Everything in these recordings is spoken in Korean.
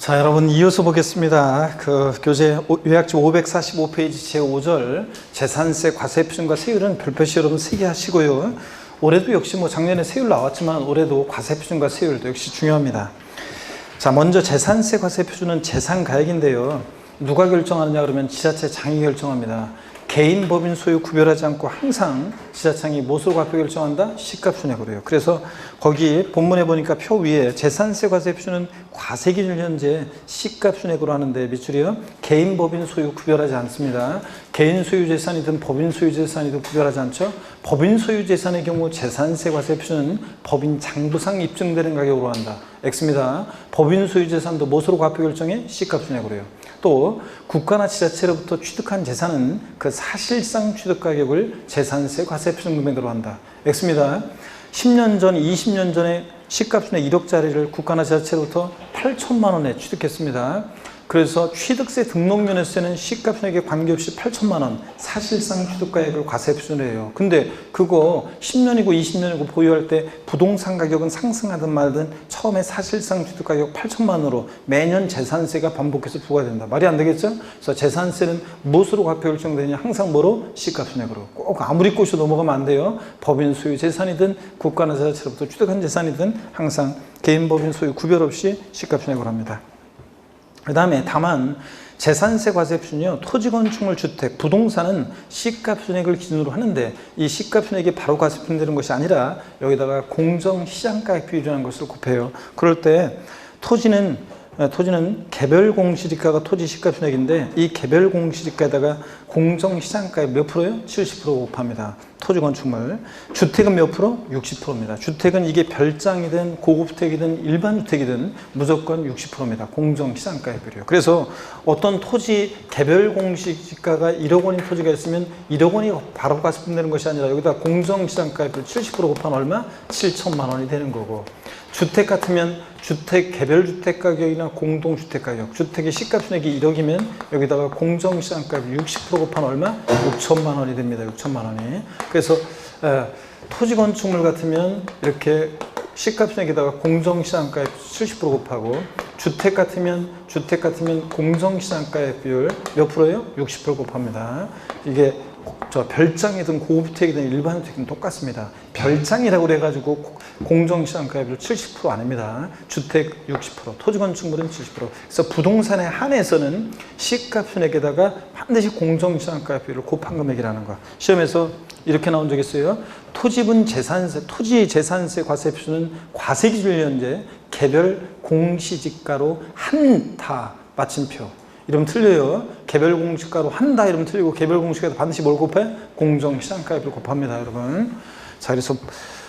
자, 여러분 이어서 보겠습니다. 교재 요약집 545페이지 제5절 재산세 과세 표준과 세율은 별표시 여러분 3개 하시고요. 올해도 역시 작년에 세율 나왔지만 올해도 과세 표준과 세율도 역시 중요합니다. 자, 먼저 재산세 과세 표준은 재산가액인데요. 누가 결정하느냐 그러면 지자체장이 결정합니다. 개인, 법인, 소유 구별하지 않고 항상 지자체장이 무엇으로 과표 결정한다? 시가순액으로요. 그래서 거기 본문에 보니까 표 위에 재산세 과세 표준은 과세 기준 현재 시가순액으로 하는데 밑줄이요. 개인, 법인, 소유 구별하지 않습니다. 개인 소유 재산이든 법인 소유 재산이든 구별하지 않죠. 법인 소유 재산의 경우 재산세 과세 표준은 법인 장부상 입증되는 가격으로 한다. X입니다. 법인 소유 재산도 무엇으로 과표 결정해? 시가순액으로요. 또 국가나 지자체로부터 취득한 재산은 그 사실상 취득 가격을 재산세 과세 표준 금액으로 한다. X입니다. 10년 전, 20년 전에 시가순액 1억짜리를 국가나 지자체로부터 8천만 원에 취득했습니다. 그래서 취득세 등록면에서는 시가순액에 관계없이 8천만 원 사실상 취득가액을 과세 표준으로 해요. 근데 그거 10년이고 20년이고 보유할 때 부동산 가격은 상승하든 말든 처음에 사실상 취득가격 8천만 원으로 매년 재산세가 반복해서 부과된다. 말이 안 되겠죠? 그래서 재산세는 무엇으로 과표 결정되냐? 항상 뭐로? 시가순액으로. 꼭 아무리 꼬셔 넘어가면 안 돼요. 법인 소유 재산이든 국가나 지자체로부터 취득한 재산이든 항상 개인, 법인 소유 구별 없이 시가순액으로 합니다. 그 다음에 다만 재산세 과세 표준이요. 토지, 건축물, 주택, 부동산은 시가순액을 기준으로 하는데 이 시가순액이 바로 과세 표준되는 것이 아니라 여기다가 공정시장가액 비율이라는 것을 곱해요. 그럴 때 토지는 개별 공시지가가 토지 시가순액인데 이 개별 공시지가에다가 공정시장가액 몇 프로요? 70% 곱합니다. 토지 건축물. 주택은 몇 프로? 60%입니다. 주택은 이게 별장이든 고급주택이든 일반 주택이든 무조건 60%입니다. 공정시장가액 비율이요. 그래서 어떤 토지 개별 공시지가가 1억 원인 토지가 있으면 1억 원이 바로 과세표준되는 것이 아니라 여기다 공정시장가액 비율 70% 곱하면 얼마? 7천만 원이 되는 거고. 주택 같으면 주택 개별 주택 가격이나 공동주택 가격, 주택의 시가순액이 1억이면 여기다가 공정시장가액 60% 곱하면 얼마? 6천만 원이 됩니다. 6천만 원이. 그래서 토지 건축물 같으면 이렇게 시가순액에다가 공정시장가액 70% 곱하고 주택 같으면 공정시장가액 비율 몇 프로예요? 60% 곱합니다. 이게 별장이든 고급주택이든 일반 주택이든 똑같습니다. 별장이라고 그래가지고 공정시장가액 70% 아닙니다. 주택 60%, 토지 건축물은 70%. 그래서 부동산에 한해서는 시가순액에다가 반드시 공정시장가액 비율을 곱한 금액이라는 거. 시험에서 이렇게 나온 적 있어요. 토지분 재산세, 토지 재산세 과세 표준은 과세 기준 현재 개별 공시지가로 한다. 마침표. 이러면 틀려요. 개별 공시가로 한다 이러면 틀리고 개별 공시가에다 반드시 뭘 곱해? 공정시장가액을 곱합니다, 여러분. 자, 그래서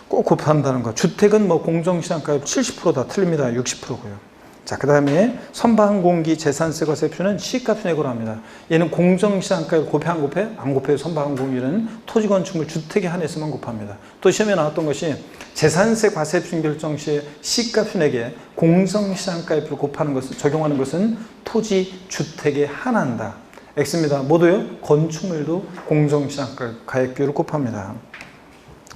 꼭 곱한다는 거. 주택은 공정시장가액 70%다 틀립니다. 60%고요. 자, 그 다음에 선박항공기 재산세 과세 표준은 시가순액으로 합니다. 얘는 공정시장가액 곱해 안 곱해? 안 곱해요. 선박항공기는 토지 건축물 주택에 한해서만 곱합니다. 또 시험에 나왔던 것이 재산세 과세 표준 결정 시에 시가순액에 공정시장가액을 곱하는 것을 적용하는 것은 토지 주택에 한한다. X입니다. 모두요. 건축물도 공정시장가액 비율을 곱합니다.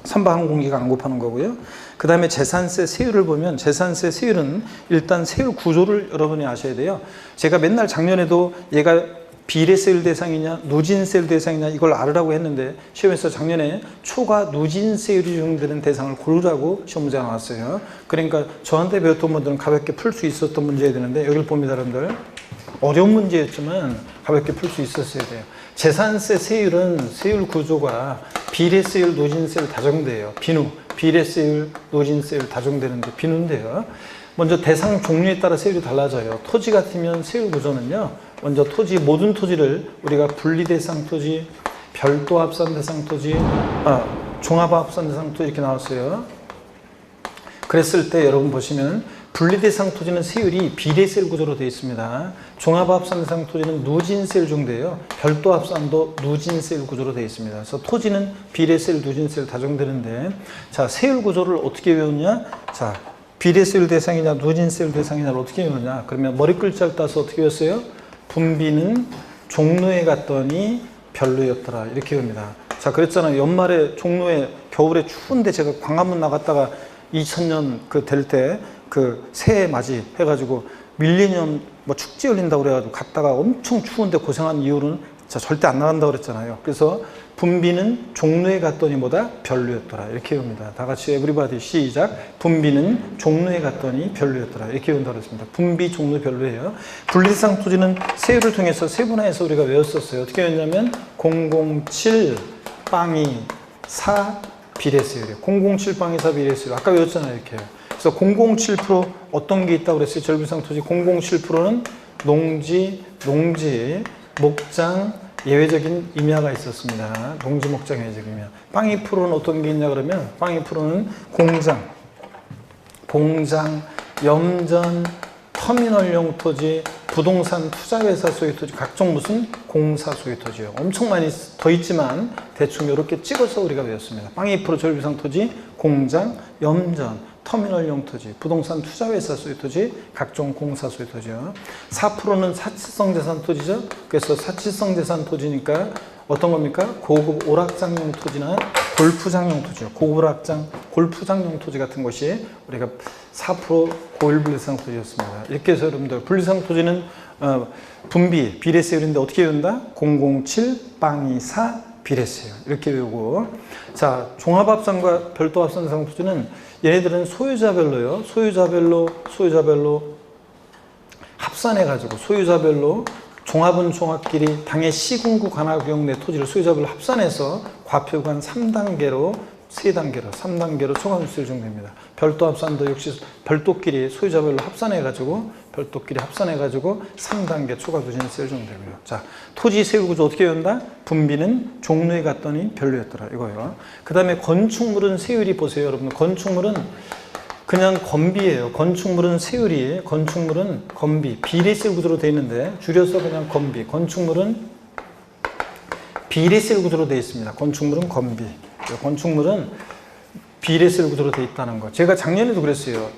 선박항공기가 안 곱하는 거고요. 그 다음에 재산세 세율을 보면 재산세 세율은 일단 세율 구조를 여러분이 아셔야 돼요. 제가 맨날 작년에도 얘가 비례세율 대상이냐 누진세율 대상이냐 이걸 알으라고 했는데 시험에서 작년에 초과 누진세율이 적용되는 대상을 고르라고 시험 문제가 나왔어요. 그러니까 저한테 배웠던 분들은 가볍게 풀 수 있었던 문제여야 되는데 여기를 봅니다, 여러분들. 어려운 문제였지만 가볍게 풀 수 있었어야 돼요. 재산세 세율은 세율 구조가 비례세율, 누진세율 다 적용돼요. 비누, 비례세율, 누진세율 다 적용되는데 비누인데요. 먼저 대상 종류에 따라 세율이 달라져요. 토지 같으면 세율 구조는요. 먼저 토지, 모든 토지를 우리가 분리대상 토지, 별도합산 대상 토지, 종합합산 대상 토지 이렇게 나왔어요. 그랬을 때 여러분 보시면 분리대상 토지는 세율이 비례세율 구조로 되어 있습니다. 종합합산 대상 토지는 누진세율 정도예요. 별도합산도 누진세율 구조로 되어 있습니다. 그래서 토지는 비례세율, 누진세율 다 적용되는데 자, 세율 구조를 어떻게 외우냐? 자, 비례세율 대상이냐 누진세율 대상이냐를 어떻게 외우냐? 그러면 머리 글자를 따서 어떻게 외웠어요? 분비는 종로에 갔더니 별로였더라. 이렇게 외웁니다. 자, 그랬잖아요. 연말에 종로에 겨울에 추운데 제가 광화문 나갔다가 2000년 될 때 그 새해 맞이 해가지고 밀레니엄 뭐 축제 열린다고 그래가지고 갔다가 엄청 추운데 고생한 이유는 절대 안 나간다고 그랬잖아요. 그래서 분비는 종로에 갔더니 뭐다? 별로였더라. 이렇게 외웁니다. 다 같이 에브리바디 시작. 분비는 종로에 갔더니 별로였더라. 이렇게 외운다고 그랬습니다. 분비, 종로, 별로예요. 분리대상 토지는 세율을 통해서 세분화해서 우리가 외웠었어요. 어떻게 외웠냐면 007 빵이 4 비례세율이에요. 007 빵이 4 비례세율. 아까 외웠잖아요. 이렇게. 그래서 007% 어떤 게 있다고 그랬어요? 절비상 토지 007%는 농지, 목장, 예외적인 임야가 있었습니다. 농지, 목장, 예외적인 임야. 빵이 프로는 어떤 게 있냐 그러면 빵이 프로는 공장, 염전, 터미널용 토지, 부동산 투자회사 소유 토지, 각종 무슨 공사 소유 토지요. 엄청 많이 더 있지만 대충 이렇게 찍어서 우리가 외웠습니다. 빵이 프로 절비상 토지, 공장, 염전, 터미널용 토지, 부동산 투자회사 소유 토지, 각종 공사 소유 토지요. 4%는 사치성 재산 토지죠. 그래서 사치성 재산 토지니까 어떤 겁니까? 고급 오락장용 토지나 골프장용 토지요. 고급 오락장, 골프장용 토지 같은 것이 우리가 4% 고율 분리상 토지였습니다. 이렇게 해서 여러분들 분리상 토지는 분비, 비례세율인데 어떻게 외운다? 007 빵이 4 비례세율 이렇게 외우고, 자 종합합산과 별도합산 상토지는 얘네들은 소유자별로요. 소유자별로 합산해가지고 소유자별로 종합은 종합끼리 당의 시군구 관할구역 내 토지를 소유자별로 합산해서 과표관 3단계로 3단계로 총합세율 정도입니다. 별도합산도 역시 별도끼리 소유자별로 합산해가지고 3단계 초과부진세율 정도고요. 자, 토지 세율 구조 어떻게 외운다? 분비는 종로에 갔더니 별로였더라. 이거요. 그 다음에 건축물은 세율이 보세요, 여러분. 건축물은 그냥 건비예요. 건축물은 건비, 비례세율 구조로 되어 있는데 줄여서 그냥 건비. 건축물은 비례세율 구조로 되어 있습니다. 건축물은 건비. 건축물은 비례세율 구조로 되어 있다는 거. 제가 작년에도 그랬어요.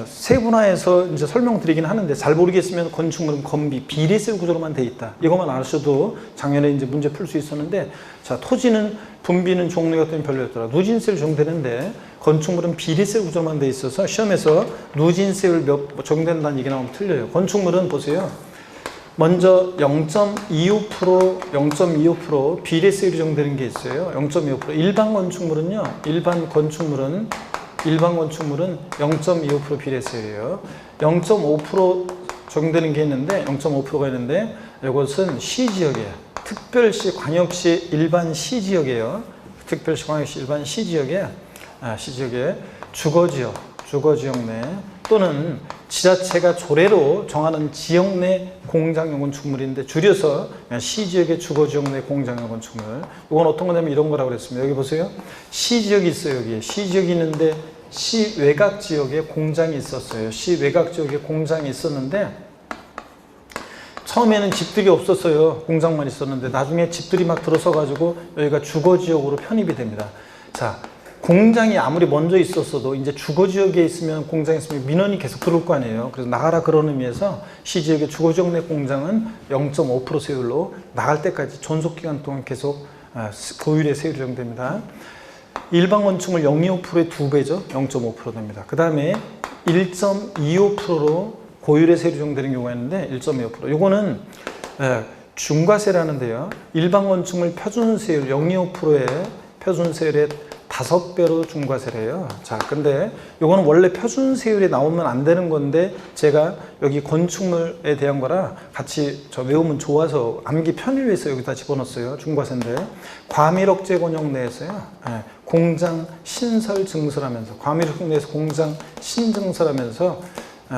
세분화해서 이제 설명드리긴 하는데 잘 모르겠으면 건축물은 건비, 비례세율 구조로만 되어 있다. 이것만 아셔도 작년에 이제 문제 풀 수 있었는데, 자, 토지는 분비는 종로에 갔더니 별로였더라. 누진세율 적용되는데 건축물은 비례세율 구조로만 되어 있어서 시험에서 누진세율 적용된다는 얘기 나오면 틀려요. 건축물은 보세요. 먼저 0.25% 비례세율이 적용되는 게 있어요. 0.25%. 일반 건축물은 0.25% 비례세율이에요. 0.5% 적용되는 게 있는데 0.5%가 있는데 이것은 시지역이에요. 특별시, 광역시, 일반 시지역이에요. 특별시, 광역시, 일반 시지역에 주거지역 내 또는 지자체가 조례로 정하는 지역 내 공장용 건축물인데 줄여서 시지역의 주거지역 내 공장용 건축물. 이건 어떤 거냐면 이런 거라고 그랬습니다. 여기 보세요. 시지역이 있어요. 여기 시지역이 있는데 시외곽 지역에 공장이 있었어요. 시외곽 지역에 공장이 있었는데 처음에는 집들이 없었어요. 공장만 있었는데 나중에 집들이 막 들어서 가지고 여기가 주거지역으로 편입이 됩니다. 자, 공장이 아무리 먼저 있었어도 이제 주거지역에 있으면 공장이 있으면 민원이 계속 들어올 거 아니에요. 그래서 나가라 그런 의미에서 시지역의 주거지역 내 공장은 0.5% 세율로 나갈 때까지 존속기간 동안 계속 고율의 세율이 적용됩니다. 일반 건축물 0.25%의 2배죠. 0.5% 됩니다. 그 다음에 1.25%로 고율의 세율이 적용되는 경우가 있는데 1.25%. 요거는 중과세라는데요. 일반 건축물 표준세율 0.25%의 표준세율의 5배로 중과세래요. 자, 근데 요거는 원래 표준세율에 나오면 안 되는 건데 제가 여기 건축물에 대한 거라 같이 외우면 좋아서 암기 편의를 위해서 여기다 집어넣었어요. 중과세인데 과밀억제 권역 내에서요. 공장 신설 증설하면서 과밀억제 내에서 공장 신증설하면서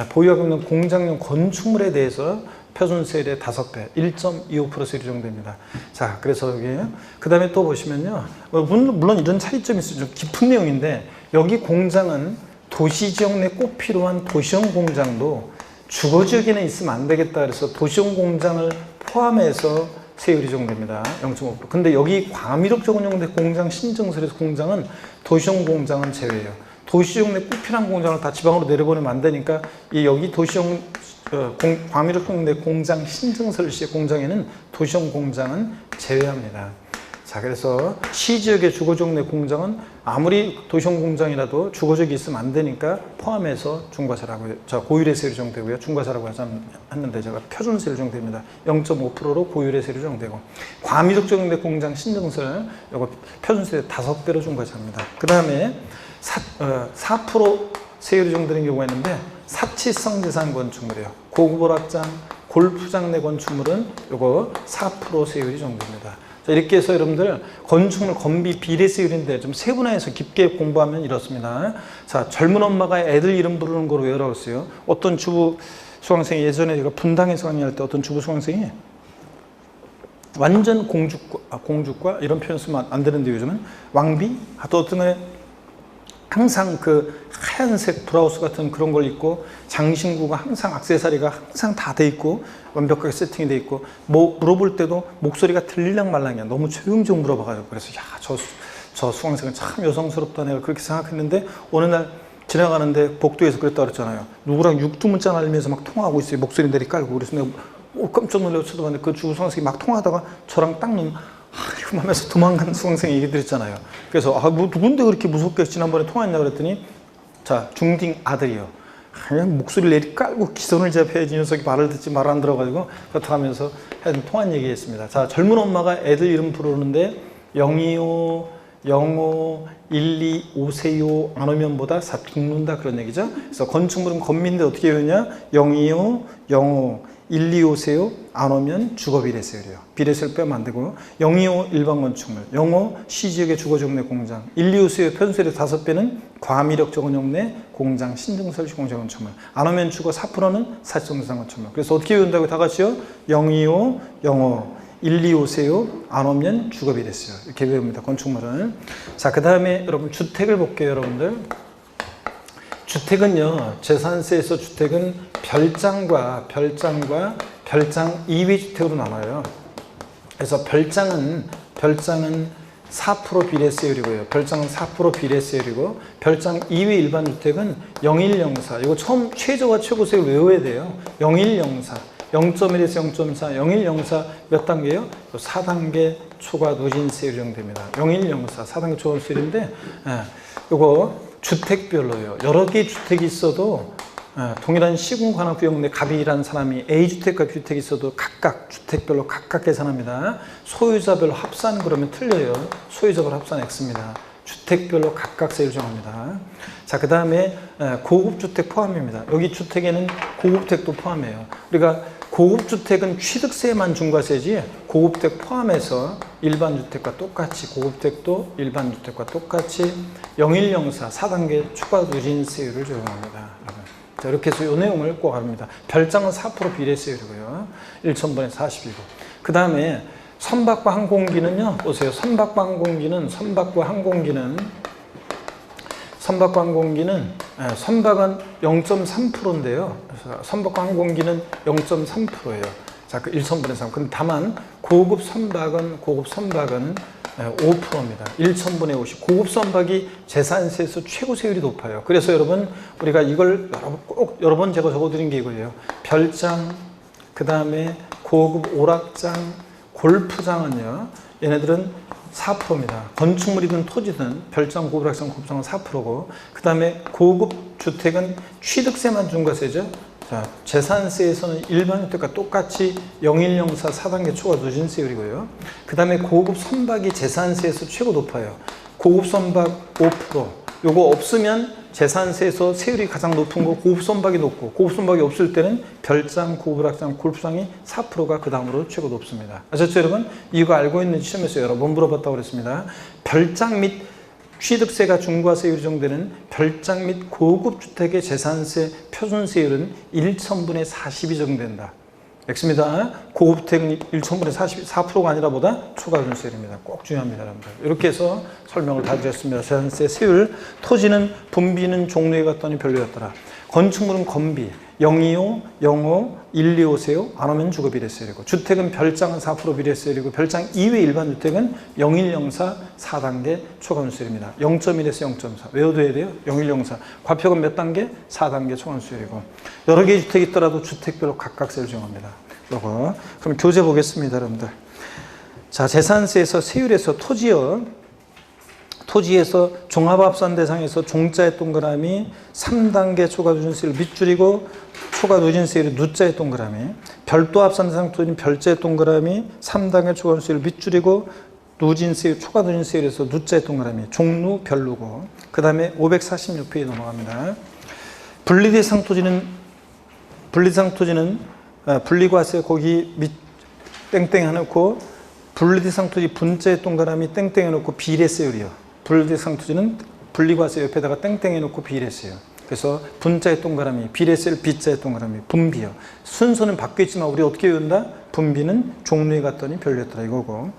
보유하고 있는 공장용 건축물에 대해서 표준세율의 5배, 1.25% 세율이 적용됩니다. 자, 그래서 여기 그 다음에 또 보시면요, 물론 이런 차이점이 있어요. 좀 깊은 내용인데 여기 공장은 도시지역 내 꼭 필요한 도시용 공장도 주거지역에는 있으면 안 되겠다 그래서 도시용 공장을 포함해서 세율이 적용됩니다. 0.5%. 근데 여기 과밀억제 권역내 공장 신증설에서 공장은 도시용 공장은 제외예요. 도시용 내 꼭 필요한 공장을 다 지방으로 내려보내면 안 되니까 여기 도시용 과밀억제 내 공장 신증설 시의 공장에는 도시용 공장은 제외합니다. 자, 그래서 시지역의 주거지역 내 공장은 아무리 도시용 공장이라도 주거적이 있으면 안 되니까 포함해서 중과세라고 해요. 자, 고율의 세율 정되고요. 중과세라고 했는데 제가 표준 세율 정됩니다. 0.5%로 고율의 세율 정되고, 과미적 적용된 공장 신증설 이거 표준 세율 5배로 중과세합니다. 그 다음에 4% 세율이 정되는 경우가 있는데, 사치성 재산 건축물이에요. 고급 오락장, 골프장 내 건축물은 이거 4% 세율이 정됩니다. 자, 이렇게 해서 여러분들 건축물 건비 비례세율인데 좀 세분화해서 깊게 공부하면 이렇습니다. 자, 젊은 엄마가 애들 이름 부르는 거로 외워라고했어요. 어떤 주부 수강생이 예전에 제가 분당에서 강의할 때 어떤 주부 수강생이 완전 공주과 이런 표현 쓰면 안 되는데 요즘은 왕비? 또 어떤 애 항상 그 하얀색 브라우스 같은 그런 걸 입고 장신구가 항상 액세서리가 항상 다 돼 있고 완벽하게 세팅이 돼 있고 뭐 물어볼 때도 목소리가 들리랑 말랑이야. 너무 조용조용 물어봐가지고 그래서 야, 저 수강생은 참 여성스럽다 내가 그렇게 생각했는데 어느 날 지나가는데 복도에서 그랬다 그랬잖아요. 누구랑 육두문자 날리면서 막 통화하고 있어요. 목소리 내리 깔고. 그래서 내가 깜짝 놀라서 쳐다봤는데 그 주부 수강생이 막 통화하다가 저랑 딱 눈 이거 하면서 도망간 수강생 얘기 드렸잖아요. 그래서 뭐 누군데 그렇게 무섭게 지난번에 통화했냐 그랬더니 자, 중딩 아들이요. 그냥 목소리를 내리 깔고 기선을 제압해야지 녀석이 말을 듣지 말 안 들어가지고 그렇다고 하면서 통한 얘기했습니다. 자, 젊은 엄마가 애들 이름 부르는데 025, 05, 12, 오세요 안 오면보다 죽는다 그런 얘기죠. 그래서 건축물은 건민인데 어떻게 외우냐? 025, 05 125세요. 안 오면 주거 비례세율이에요. 비례세율 빼면 안 되고 025 일반 건축물, 05 시지역의 주거정내 공장, 125세요 편수율의 5배는 과미력 적용용 내 공장 신증설 공장 건축물. 안 오면 주거 4%는 사실정상 건축물. 그래서 어떻게 외운다고 다 같이요? 025, 05 125세요. 안 오면 주거 비례세율. 이렇게 외웁니다. 건축물은. 자, 그 다음에 여러분 주택을 볼게요. 여러분들. 주택은요, 재산세에서 주택은 별장과 별장 이외 주택으로 나눠요. 그래서 별장은 4% 비례세율이고요. 별장은 4% 비례세율이고, 별장 이외 일반 주택은 0104. 이거 처음 최저와 최고세율 외워야 돼요. 0104. 0.1에서 0.4, 0104 몇 단계요? 4단계 초과 누진세율이 정됩니다. 0104, 4단계 초과 누진세율인데, 이거 주택별로요. 여러 개의 주택이 있어도 동일한 시군관할구역 내 갑이라는 사람이 A주택과 B주택이 있어도 각각 주택별로 각각 계산합니다. 소유자별로 합산 그러면 틀려요. 소유자별로 합산 X입니다. 주택별로 각각 세율 정합니다. 자, 그 다음에 고급주택 포함입니다. 여기 주택에는 고급주택도 포함해요. 우리가 고급주택은 취득세만 중과세지 고급주택 포함해서 일반주택과 똑같이 고급주택도 일반주택과 똑같이 0104 4단계 추가 누진세율을 적용합니다. 자, 이렇게 해서 이 내용을 꼭 압니다. 별장은 4% 비례세율이고요. 1,000분의 42고. 그 다음에 선박과 항공기는요. 보세요. 선박과 항공기는 선박은 0.3%인데요. 그래서 선박과 항공기는 0.3%예요. 자, 그 1,000분의 3. 근데 다만 고급 선박은 5%입니다. 1,000분의 50. 고급 선박이 재산세에서 최고 세율이 높아요. 그래서 여러분 우리가 이걸 꼭 여러 번 제가 적어드린 게 이거예요. 별장, 그 다음에 고급 오락장, 골프장은요. 얘네들은 4%입니다. 건축물이든 토지든 별장, 고급락장, 골프장은 4%고 그 다음에 고급 주택은 취득세만 중과세죠. 자, 재산세에서는 일반주택과 똑같이 0104 4단계 초과 누진세율이고요. 그 다음에 고급 선박이 재산세에서 최고 높아요. 고급 선박 5%. 요거 없으면 재산세에서 세율이 가장 높은 거 고급 선박이 높고 고급 선박이 없을 때는 별장, 고급락장, 골프장이 4%가 그 다음으로 최고 높습니다. 아셨죠 여러분? 이거 알고 있는 시험에서 여러 번 물어봤다고 그랬습니다. 별장 및 취득세가 중과세율이 정되는 별장 및 고급주택의 재산세 표준세율은 1,000분의 40이 정된다. X입니다. 고급주택은 1,000분의 44%가 아니라 보다 초과 누진세율입니다. 꼭 중요합니다. 여러분들. 이렇게 해서 설명을 다 드렸습니다. 재산세 세율, 토지는 분비는 종류에 갔더니 별로였더라. 건축물은 건비, 025, 05, 125세요. 안 오면 주거 비례세율이고 주택은 별장은 4% 비례세율이고 별장 이외 일반주택은 0104 4단계 초과 누진세율입니다. 0.1에서 0.4 외워둬야 돼요. 0104 과표금 몇 단계? 4단계 초과 누진세율이고 여러 개의 주택이 있더라도 주택별로 각각 세율 정합니다. 요거 그럼 교재 보겠습니다. 여러분들. 자, 재산세에서 세율에서 토지요. 토지에서 종합합산 대상에서 종자의 동그라미 3단계 초과 누진세율 밑줄이고 초과 누진세율이 누자의 동그라미, 별도 합산 대상 토지는 별자의 동그라미 3단계 초과 누진세율 밑줄이고 누진세율 초과 누진세율에서 누자의 동그라미 종루 별로고, 그 다음에 546페이지 넘어갑니다. 분리대상 토지는 분리과세 거기 밑 땡땡 해놓고 분리대상 토지 분자의 동그라미 땡땡 해놓고 비례세율이요. 분리대상 토지는 분리과세 옆에다가 땡땡 해놓고 비례세율. 그래서 분자의 동그라미, 비례세율 비자의 동그라미, 분비요. 순서는 바뀌었지만 우리 어떻게 외운다? 분비는 종류에 갔더니 별로였더라 이거고.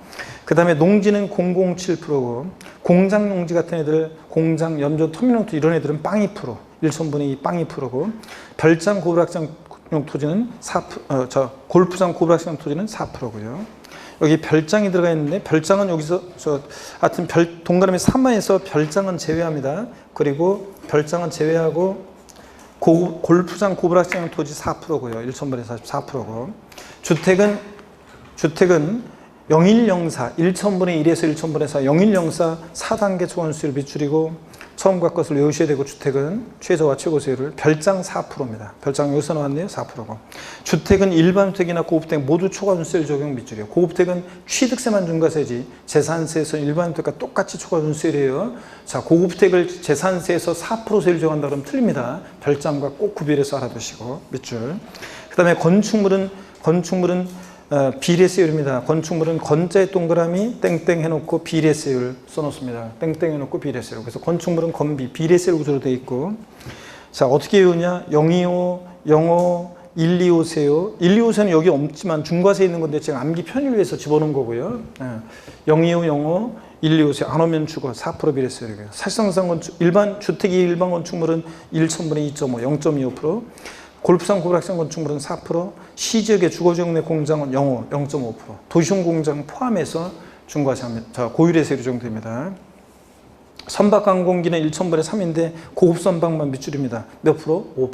그 다음에 농지는 007%고, 공장 농지 같은 애들, 공장, 염전, 터미널 이런 애들은 빵 2%, 1,000분의 2 빵 2%고, 별장 고불악장 토지는 4%, 골프장 고불악장 토지는 4%고요. 여기 별장이 들어가 있는데 별장은 여기서 하여튼 동그라미 3번에서 별장은 제외합니다. 그리고 별장은 제외하고 골프장 고불악장 토지 4%고요. 1,000분의 44%고. 주택은 0104 1,000분의 1에서 1,000분의 4 0104 4단계 초과누진세율 밑줄이고, 처음과 것을 외우셔야 되고, 주택은 최저와 최고세율을 별장 4%입니다. 별장 여기서 나왔네요. 4%고. 주택은 일반주택이나 고급주택 모두 초과누진세율 적용 밑줄이에요. 고급주택은 취득세만 중과세지 재산세에서 일반주택과 똑같이 초과누진세율이에요. 자, 고급주택을 재산세에서 4% 세율 적용한다 그러면 틀립니다. 별장과 꼭 구별해서 알아두시고 밑줄. 그 다음에 건축물은 비례세율입니다. 건축물은 건자의 동그라미 땡땡 해놓고 비례세율 써놓습니다. 땡땡 해놓고 비례세율. 그래서 건축물은 건비, 비례세율 구조로 되어 있고, 자, 어떻게 외우냐? 025, 05, 125세요. 125세는 여기 없지만 중과세 있는 건데 제가 암기 편의를 위해서 집어넣은 거고요. 025, 05, 125세 안 오면 죽어 4% 비례세율이고요. 사실상 건축, 일반 건축물은 1,000분의 2.5, 0.25%. 골프장 고불악장 건축물은 4%, 시지역의 주거지역 내 공장은 0.5%, 도시용 공장 포함해서 중과세합니다. 고율세율이 적용됩니다. 선박항공기는 1,000분의 3인데 고급 선박만 밑줄입니다. 몇 프로? 5%,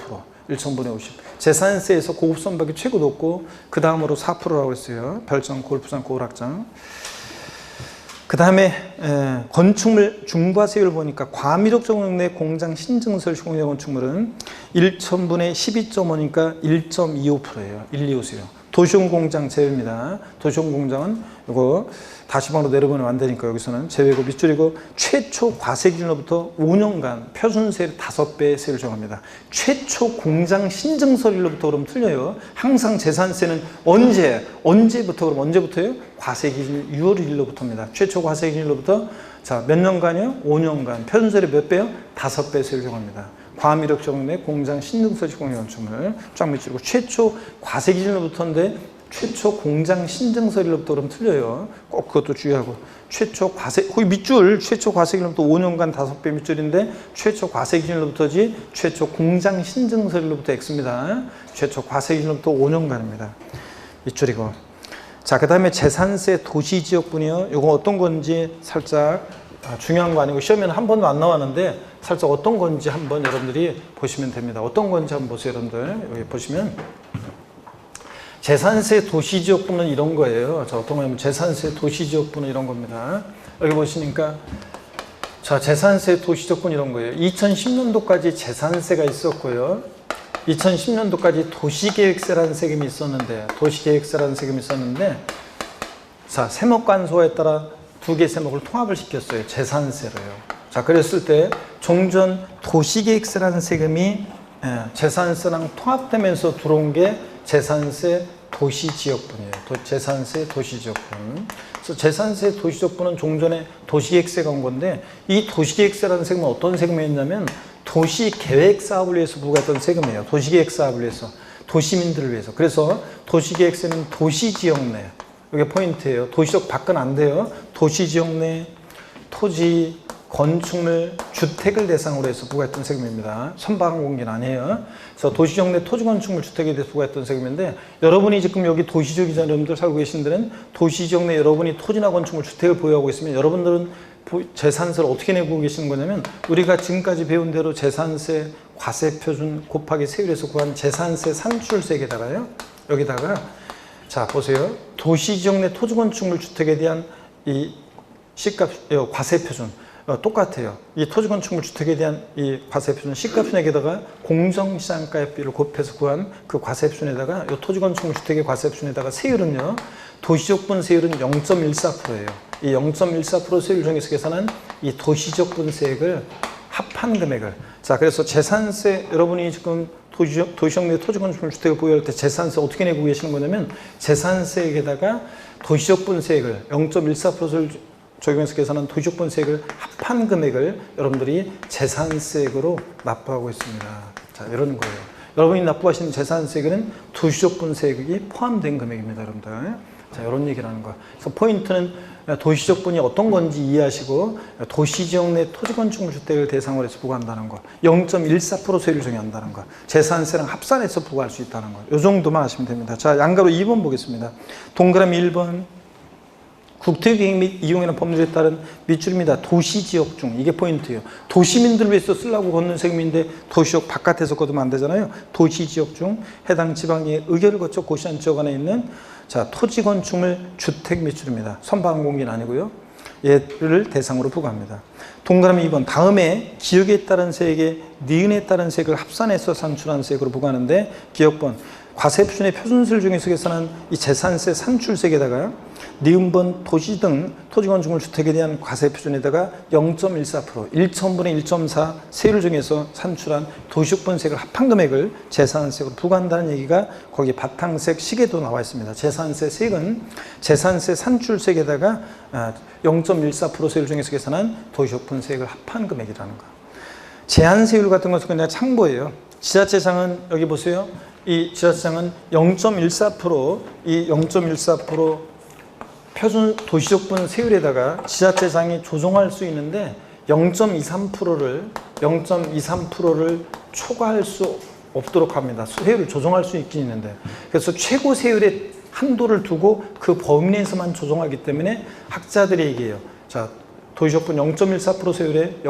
1,000분의 50. 재산세에서 고급 선박이 최고 높고 그 다음으로 4%라고 했어요. 별장, 골프장, 고불악장. 그 다음에 건축물 중과세율 보니까 과미력 적용 내 공장 신증설 시공의 건축물은 1,000분의 12.5니까 1.25%예요. 125세요. 도시용 공장 제외입니다. 도시용 공장은 이거 다시방으로 내려보내면 안 되니까 여기서는 제외고 밑줄이고, 최초 과세 기준으로부터 5년간 표준세율 5배 세율 정합니다. 최초 공장 신증설일로부터 그러면 틀려요. 항상 재산세는 언제부터 그럼 언제부터요? 과세 기준 6월 1일로부터입니다. 최초 과세 기준으로부터 자, 몇 년간이요? 5년간. 표준세율이 몇 배요? 5배 세율 정합니다. 과미력 적용 내 공장 신증설 시공의 건축물 쫙 밑줄이고, 최초 과세 기준으로부터인데 최초 공장 신증설일로부터 그럼 틀려요. 꼭 그것도 주의하고, 최초 과세, 거기 밑줄, 최초 과세 기준으로부터 5년간 5배 밑줄인데 최초 과세 기준으로부터지 최초 공장 신증설일로부터 X입니다. 최초 과세 기준으로부터 5년간입니다. 밑줄이고. 자, 그 다음에 재산세 도시지역분이요. 이거 어떤 건지 살짝 중요한 거 아니고 시험에는 한 번도 안 나왔는데 살짝 어떤 건지 한번 여러분들이 보시면 됩니다. 어떤 건지 한번 보세요, 여러분들. 여기 보시면 재산세 도시지역분은 이런 거예요. 자, 어떤 거냐면 재산세 도시지역분은 이런 겁니다. 여기 보시니까 자, 재산세 도시지역분 이런 거예요. 2010년도까지 재산세가 있었고요. 2010년도까지 도시계획세라는 세금이 있었는데, 자, 세목간소에 따라 두 개 세목을 통합을 시켰어요. 재산세로요. 자, 그랬을 때 종전 도시계획세라는 세금이 재산세랑 통합되면서 들어온 게 재산세 도시지역분이에요. 재산세 도시지역분. 그래서 재산세 도시지역분은 종전에 도시계획세가 온 건데, 이 도시계획세라는 세금은 어떤 세금이었냐면 도시계획사업을 위해서 부과했던 세금이에요. 도시계획사업을 위해서, 도시민들을 위해서. 그래서 도시계획세는 도시지역 내, 이게 포인트예요. 도시적 밖은 안 돼요. 도시지역 내 토지, 건축물, 주택을 대상으로 해서 부과했던 세금입니다. 선박항공기는 아니에요. 그래서 도시지역 내 토지, 건축물, 주택에 대해서 부과했던 세금인데, 여러분이 지금 여기 도시지역이잖아요. 여러분들 살고 계신 데는 도시지역 내 여러분이 토지나 건축물, 주택을 보유하고 있으면 여러분들은 재산세를 어떻게 내고 계시는 거냐면, 우리가 지금까지 배운 대로 재산세 과세표준 곱하기 세율에서 구한 재산세 산출세에다가요, 여기다가 자 보세요. 도시지역 내 토지, 건축물, 주택에 대한 이 시값 과세표준 똑같아요. 이 토지건축물 주택에 대한 이 과세표준 시가표준액에다가 공정시장가액비를 곱해서 구한 그 과세표준에다가 이 토지건축물 주택의 과세표준에다가 세율은요, 도시적분 세율은 0.14%예요. 이 0.14% 세율 중에서 계산한 이 도시적분세액을 합한 금액을, 자, 그래서 재산세, 여러분이 지금 도시적 내 토지건축물 주택을 보유할 때 재산세 어떻게 내고 계시는 거냐면, 재산세액에다가 도시적분세액을 0.14%를 적용해서 계산한 도시적분세액을 합한 금액을 여러분들이 재산세액으로 납부하고 있습니다. 자, 이런 거예요. 여러분이 납부하시는 재산세액은 도시적분세액이 포함된 금액입니다, 여러분들. 자, 이런 얘기를 하는 거예요. 그래서 포인트는 도시적분이 어떤 건지 이해하시고, 도시지역 내 토지건축물 주택을 대상으로 해서 부과한다는 거, 0.14% 세율을 정의한다는 거, 재산세랑 합산해서 부과할 수 있다는 거, 이 정도만 하시면 됩니다. 자, 양가로 2번 보겠습니다. 동그라미 1번. 국토계획 및 이용이라는 법률에 따른 밑줄입니다. 도시지역 중, 이게 포인트예요. 도시민들을 위해서 쓰려고 걷는 세금인데 도시역 바깥에서 걷으면 안 되잖아요. 도시지역 중 해당 지방의 의결을 거쳐 고시한 지역 안에 있는, 자, 토지건축물 주택 밑줄입니다. 선박 공기는 아니고요. 얘를 대상으로 부과합니다. 동그라미 2번. 다음에 기역에 따른 세액에 니은에 따른 세액을 합산해서 산출한 세액으로 부과하는데, 기역번 과세표준의 표준세율 중에서 계산한 이 재산세 산출세액에다가 니은번 도시 등 토지건축물 주택에 대한 과세표준에다가 0.14%, 1,000분의 1.4 세율 중에서 산출한 도시적분세액을 합한 금액을 재산세액으로 부과한다는 얘기가 거기 바탕색 시계도 나와 있습니다. 재산세 세액은 재산세 산출세액에다가 0.14% 세율 중에서 계산한 도시적분세액을 합한 금액이라는 거. 제한세율 같은 것은 그냥 참고예요. 지자체장은 여기 보세요. 이 지자체장은 0.14%, 이 0.14% 표준 도시적분 세율에다가 지자체장이 조정할 수 있는데 0.23%를 초과할 수 없도록 합니다. 세율을 조정할 수 있긴 있는데, 그래서 최고 세율의 한도를 두고 그 범위 내에서만 조정하기 때문에 학자들이 얘기해요. 자, 도시적분 0.14% 세율에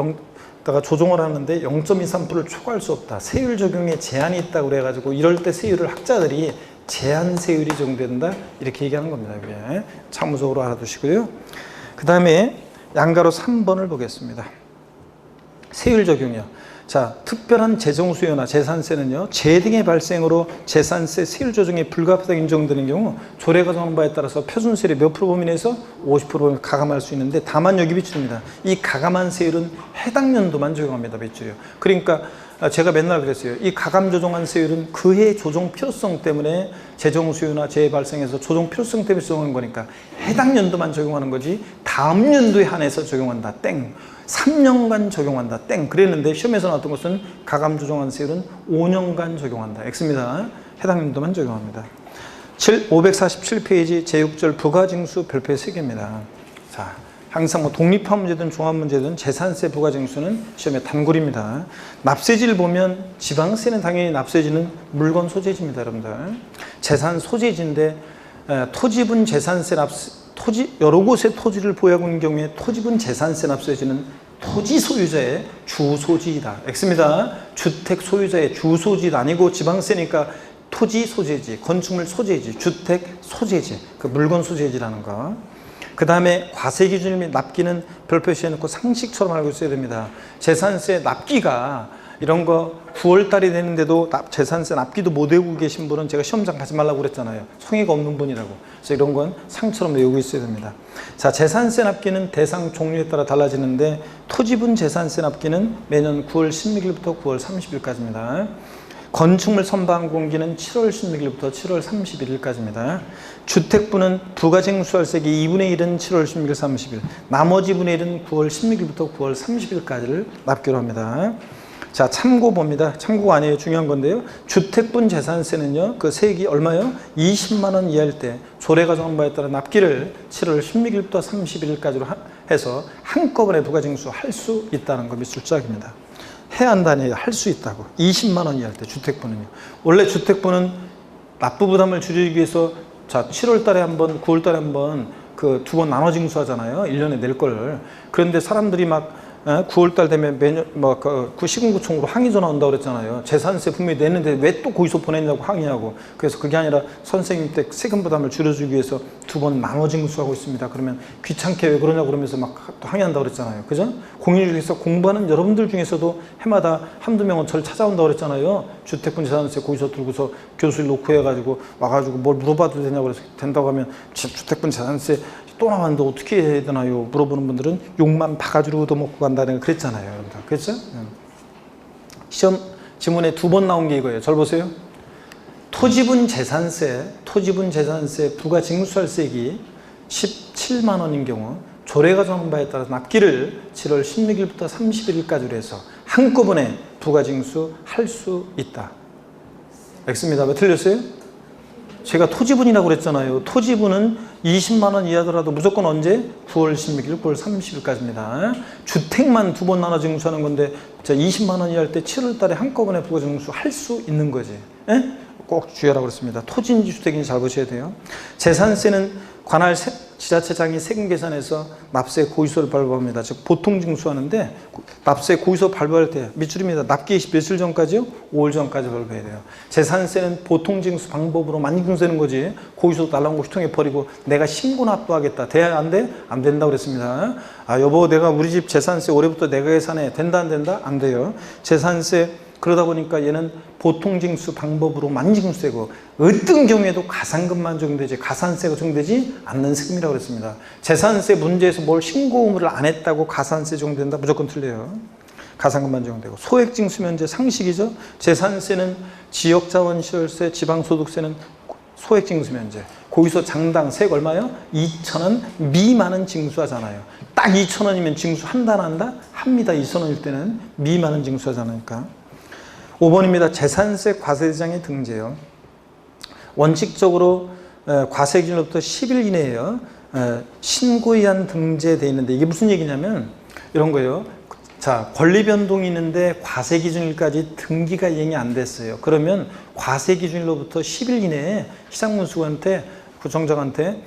다가 조정을 하는데 0.23%를 초과할 수 없다. 세율 적용에 제한이 있다고 그래가지고 이럴 때 세율을 학자들이 제한 세율이 적용된다, 이렇게 얘기하는 겁니다. 이게 참고적으로 알아두시고요. 그 다음에 양가로 3번을 보겠습니다. 세율 적용이요. 자, 특별한 재정 수요나 재산세는요, 재 등의 발생으로 재산세 세율 조정이 불가피하게 인정되는 경우 조례가 정하는 바에 따라서 표준세율의 몇 프로 범위 내에서 50%를 가감할 수 있는데, 다만 여기 비추입니다. 이 가감한 세율은 해당 연도만 적용합니다. 비추요. 그러니까 제가 맨날 그랬어요. 이 가감 조정한 세율은 그해 조정 필요성 때문에 재정 수요나 재해 발생해서 조정 필요성 때문에 적용한 거니까 해당 연도만 적용하는 거지 다음 연도에 한해서 적용한다. 땡. 3년간 적용한다. 땡. 그랬는데 시험에서 나왔던 것은 가감 조정한 세율은 5년간 적용한다. X입니다. 해당 연도만 적용합니다. 547페이지 제6절 부가징수 별표의 3개입니다. 자, 항상 뭐 독립한 문제든 종합 문제든 재산세 부가징수는 시험에 단골입니다. 납세지를 보면 지방세는 당연히 납세지는 물건 소재지입니다, 여러분들. 재산 소재지인데 토지분 재산세 여러 곳에 토지를 보유하고 있는 경우에 토지분 재산세 납세지는 토지 소유자의 주소지이다. X입니다. 주택 소유자의 주소지가 아니고 지방세니까 토지 소재지, 건축물 소재지, 주택 소재지, 그 물건 소재지라는 거. 그 다음에 과세 기준 및 납기는 별표시해 놓고 상식처럼 알고 있어야 됩니다. 재산세 납기가 이런 거 9월 달이 되는데도 재산세 납기도 못 외우고 계신 분은 제가 시험장 가지 말라고 그랬잖아요. 성의가 없는 분이라고. 그래서 이런 건 상처럼 외우고 있어야 됩니다. 자, 재산세 납기는 대상 종류에 따라 달라지는데 토지분 재산세 납기는 매년 9월 16일부터 9월 30일까지입니다. 건축물 선반 공기는 7월 16일부터 7월 31일까지입니다. 주택부는 부가징수할세기 2분의 1은 7월 16일, 30일, 나머지 분의 1은 9월 16일부터 9월 30일까지를 납기로 합니다. 자, 참고 봅니다. 참고가 아니에요. 중요한 건데요. 주택분 재산세는요, 그 세액이 얼마요? 20만 원 이하일 때 조례가 정한 바에 따라 납기를 7월 16일부터 31일까지로 해서 한꺼번에 부가징수할 수 있다는 거 밑줄짝입니다. 해야 한다니 할 수 있다고. 20만 원 이하일 때 주택분은요. 원래 주택분은 납부 부담을 줄이기 위해서 자, 7월 달에 한 번, 9월 달에 한 번 그 두 번 나눠 징수하잖아요. 1년에 낼 걸. 그런데 사람들이 막 9월달 되면 매년 그 시군구청으로 항의 전화 온다고 그랬잖아요. 재산세 분명히 냈는데 왜 또 거기서 보냈냐고 항의하고. 그래서 그게 아니라 선생님 때 세금 부담을 줄여주기 위해서 2번 나눠 징수하고 있습니다. 그러면 귀찮게 왜 그러냐고 그러면서 막 또 항의한다고 그랬잖아요. 그죠? 공인중개사 공부하는 여러분들 중에서도 해마다 한두 명은 저를 찾아온다고 그랬잖아요. 주택분 재산세 거기서 들고서 교수를 놓고 해가지고 와가지고 뭘 물어봐도 되냐고 그래서 된다고 하면 주택분 재산세 또 나왔는데 어떻게 해야 되나요? 물어보는 분들은 욕만 바가지로 얻어먹고 간다는 거 그랬잖아요. 여러분들. 그렇죠? 시험 지문에 2번 나온 게 이거예요. 잘 보세요. 토지분 재산세 부가징수할세액이 17만 원인 경우 조례가 정한 바에 따라서 납기를 7월 16일부터 31일까지로 해서 한꺼번에 부가징수할 수 있다. X입니다. 왜 틀렸어요? 제가 토지분이라고 그랬잖아요. 토지분은 20만 원 이하더라도 무조건 언제? 9월 16일, 9월 30일까지입니다. 주택만 2번 나눠 징수하는 건데 20만 원 이하일 때 7월 달에 한꺼번에 부가징수 할 수 있는 거지. 에? 꼭 주의하라고 그랬습니다. 토지인지 주택인지 잘 보셔야 돼요. 재산세는 관할 지자체장이 세금 계산해서 납세 고의소를 발부합니다. 즉 보통 징수하는데 납세 고의소 발부할 때 밑줄입니다. 납기 며칠 전까지요? 5월 전까지 발부해야 돼요. 재산세는 보통 징수 방법으로 많이 징수되는 거지. 고의소 날라온 거 휴통에 버리고 내가 신고 납부하겠다. 돼야 안 돼? 안 된다고 그랬습니다. 아 여보 내가 우리 집 재산세 올해부터 내가 계산해. 된다 안 된다? 안 돼요. 재산세 그러다 보니까 얘는 보통징수 방법으로 만징수되고 어떤 경우에도 가산금만 적용되지 가산세가 적용되지 않는 세금이라고 그랬습니다. 재산세 문제에서 뭘 신고 의무를 안 했다고 가산세 적용된다? 무조건 틀려요. 가산금만 적용되고 소액징수면제 상식이죠. 재산세는 지역자원시설세, 지방소득세는 소액징수면제. 거기서 장당 세액 얼마요? 2,000원 미만은 징수하잖아요. 딱 2,000원이면 징수한다 안 한다? 합니다. 2,000원일 때는 미만은 징수하지 않으니까. 5번입니다. 재산세 과세대장의 등재요. 원칙적으로 과세기준으로부터 10일 이내에요. 신고에 의한 등재되어 있는데 이게 무슨 얘기냐면 이런 거예요. 자, 권리 변동이 있는데 과세기준일까지 등기가 이행이 안 됐어요. 그러면 과세기준일로부터 10일 이내에 시장문수한테 구청장한테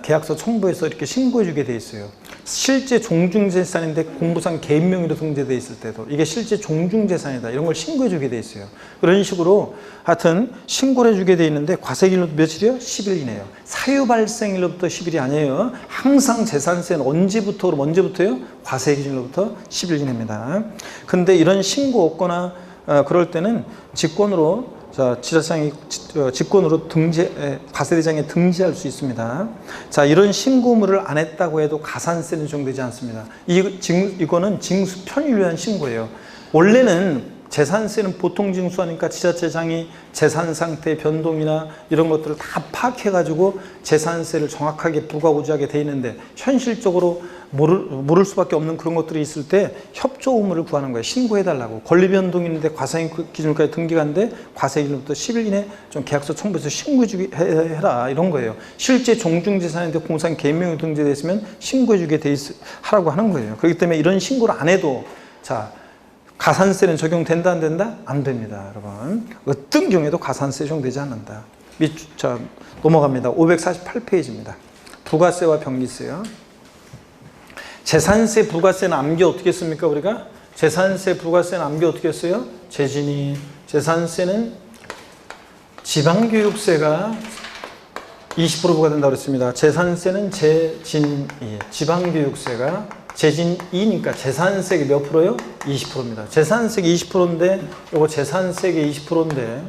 계약서 첨부해서 이렇게 신고해 주게 돼 있어요. 실제 종중재산인데 공부상 개인 명의로 등재되어 있을 때도 이게 실제 종중재산이다 이런 걸 신고해 주게 돼 있어요. 그런 식으로 하여튼 신고를 해주게 돼 있는데 과세기일로 며칠이요? 10일 이내요. 사유 발생일로부터 10일이 아니에요. 항상 재산세는 언제부터 그럼 언제부터요? 과세기준일로부터 10일 이내입니다. 근데 이런 신고 없거나 그럴 때는 직권으로 지자체장이 직권으로 과세대장에 등재할 수 있습니다. 자, 이런 신고 의무를 안 했다고 해도 가산세는 적용되지 않습니다. 이거는 징수 편의를 위한 신고예요. 원래는 재산세는 보통 징수하니까 지자체장이 재산 상태 변동이나 이런 것들을 다 파악해가지고 재산세를 정확하게 부과고지하게 돼 있는데 현실적으로 모를 수밖에 없는 그런 것들이 있을 때 협조 의무를 구하는 거예요. 신고해달라고. 권리 변동이 있는데 과세인 기준까지 등기가 하는데 과세기준부터 10일 이내 좀 계약서 첨부해서 신고해주게 해라 이런 거예요. 실제 종중재산인데 공상 개인명의 등재되어 있으면 신고해주게 하라고 하는 거예요. 그렇기 때문에 이런 신고를 안 해도 자 가산세는 적용된다 안 된다? 안 됩니다. 여러분 어떤 경우에도 가산세 적용되지 않는다. 자 넘어갑니다. 548페이지입니다. 부가세와 병기세요. 재산세 부가세는 암기 어떻게 씁니까 우리가? 재산세 부가세는 암기 어떻게 써요? 재진이. 재산세는 지방교육세가 20% 부과된다고 그랬습니다. 재산세는 재진이. 지방교육세가 재진이니까 재산세가 몇 프로요? 20%입니다. 재산세가 20%인데 이거 재산세가 20%인데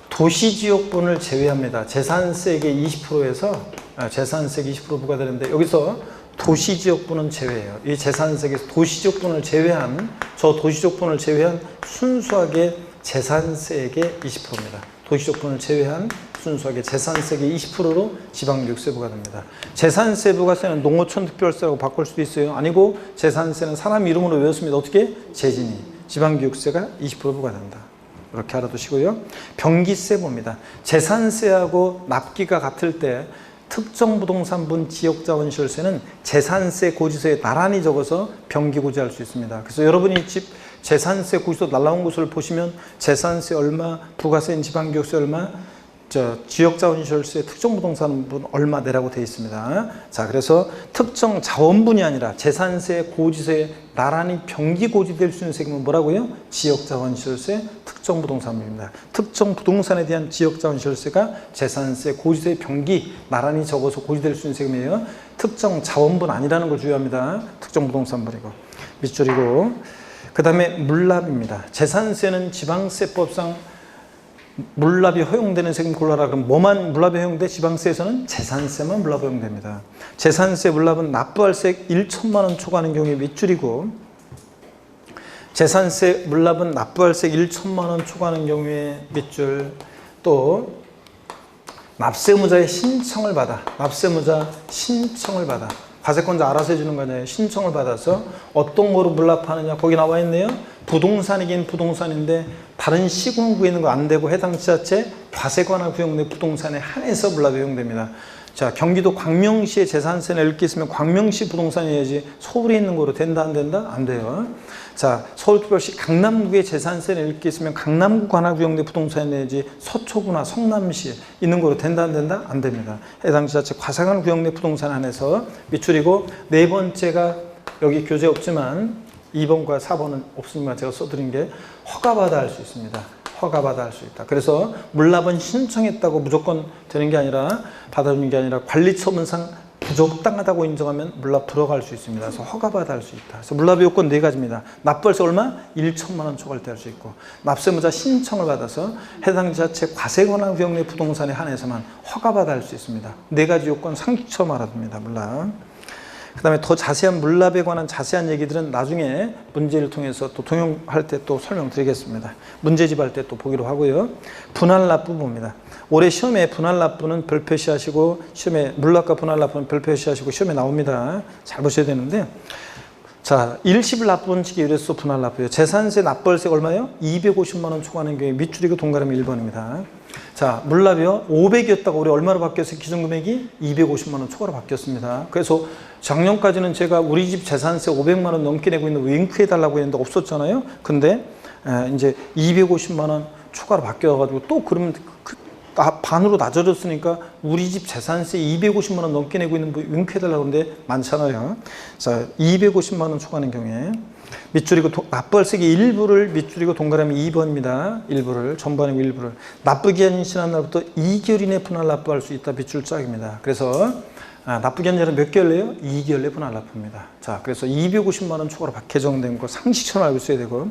도시지역분을 제외합니다. 재산세가 20%에서 재산세가 20% 부과되는데 여기서 도시지역분은 제외해요. 이 재산세에서 도시지역분을 제외한 도시지역분을 제외한 순수하게 재산세액의 20%입니다. 도시지역분을 제외한 순수하게 재산세액의 20%로 지방교육세 부과됩니다. 재산세 부과세는 농어촌 특별세라고 바꿀 수도 있어요. 아니고 재산세는 사람 이름으로 외웠습니다. 어떻게? 재진이. 지방교육세가 20% 부과된다. 이렇게 알아두시고요. 병기세 봅니다. 재산세하고 납기가 같을 때 특정 부동산분 지역자원시설세는 재산세 고지서에 나란히 적어서 병기고지할 수 있습니다. 그래서 여러분이 집 재산세 고지서 날라온 것을 보시면 재산세 얼마, 부가세인 지방교육세 얼마, 지역자원시설수의 특정 부동산분 얼마 내라고 되어 있습니다. 자, 그래서 특정 자원분이 아니라 재산세, 고지세 나란히 병기 고지될 수 있는 세금은 뭐라고요? 지역자원시설세 특정 부동산입니다. 특정 부동산에 대한 지역자원시설세가 재산세, 고지세, 병기 나란히 적어서 고지될 수 있는 세금이에요. 특정 자원분 아니라는 걸 주의합니다. 특정 부동산분이고 밑줄이고 그 다음에 물납입니다. 재산세는 지방세법상 물납이 허용되는 세금 골라라. 그럼 뭐만 물납이 허용돼? 지방세에서는 재산세만 물납 허용됩니다. 재산세 물납은 납부할세 1천만 원 초과하는 경우에 밑줄이고 재산세 물납은 납부할세 1천만 원 초과하는 경우에 밑줄 또 납세무자의 신청을 받아 과세권자 알아서 해주는 거잖아요. 신청을 받아서 어떤 거로 물납하느냐 거기 나와 있네요. 부동산이긴 부동산인데 다른 시군구에 있는 거 안 되고 해당 지자체 과세관할 구역 내 부동산에 한해서 물납이 허용됩니다. 자, 경기도 광명시에 재산세 낼 게 있으면 광명시 부동산이어야지 서울에 있는 거로 된다 안 된다? 안 돼요. 자, 서울특별시 강남구에 재산세 낼 게 있으면 강남구 관할구역 내 부동산에 내야지 서초구나 성남시에 있는 거로 된다 안 된다? 안 됩니다. 해당 지자체 과세관 구역 내 부동산 안에서 밑줄이고 네 번째가 여기 교재 없지만 2번과 4번은 없으니까 제가 써드린 게 허가받아 할 수 있습니다. 허가받아 할 수 있다. 그래서 물납은 신청했다고 무조건 되는 게 아니라 받아주는 게 아니라 관리처분상 부적당하다고 인정하면 물납 들어갈 수 있습니다. 그래서 허가받아 할 수 있다. 그래서 물납의 요건 네 가지입니다. 납부할세 얼마? 1천만 원 초과할 때 할 수 있고 납세무자 신청을 받아서 해당 지자체 과세관할 구역 내 부동산에 한해서만 허가받아 할 수 있습니다. 네 가지 요건 상처럼 알아둡니다. 물납. 그 다음에 더 자세한 물납에 관한 자세한 얘기들은 나중에 문제를 통해서 또 통용할 때 또 설명드리겠습니다. 문제집 할 때 또 보기로 하고요. 분할납부 봅니다. 올해 시험에 분할납부는 별표시하시고 시험에 물납과 분할납부는 별표시하시고 시험에 나옵니다. 잘 보셔야 되는데 자, 일시불 납부원칙에 의해서 분할납부예요. 재산세 납부할세가 얼마예요? 250만 원 초과하는 경우에 밑줄이고 동그라미 1번입니다. 자, 물납이요. 500이었다가 올해 얼마로 바뀌었어요? 기준금액이 250만 원 초과로 바뀌었습니다. 그래서 작년까지는 제가 우리 집 재산세 500만 원 넘게 내고 있는 윙크 해달라고 했는데 없었잖아요. 근데 이제 250만 원 초과로 바뀌어가지고 또 그러면 반으로 낮아졌으니까 우리 집 재산세 250만 원 넘게 내고 있는 윙크 해달라고 하는데 많잖아요. 자, 250만 원 초과하는 경우에 밑줄이고 납부할세기 일부를 밑줄이고 동그라미 2번입니다. 일부를 전반이고 일부를 납부기한이 지난 날부터 2개월 이내 분할 납부할 수 있다. 밑줄 짝입니다. 그래서 납부기한제는 몇 개월 내요? 2개월 내 분할 납부입니다. 자, 그래서 250만 원 초과로 개정된 거 상식처럼 알고 있어야 되고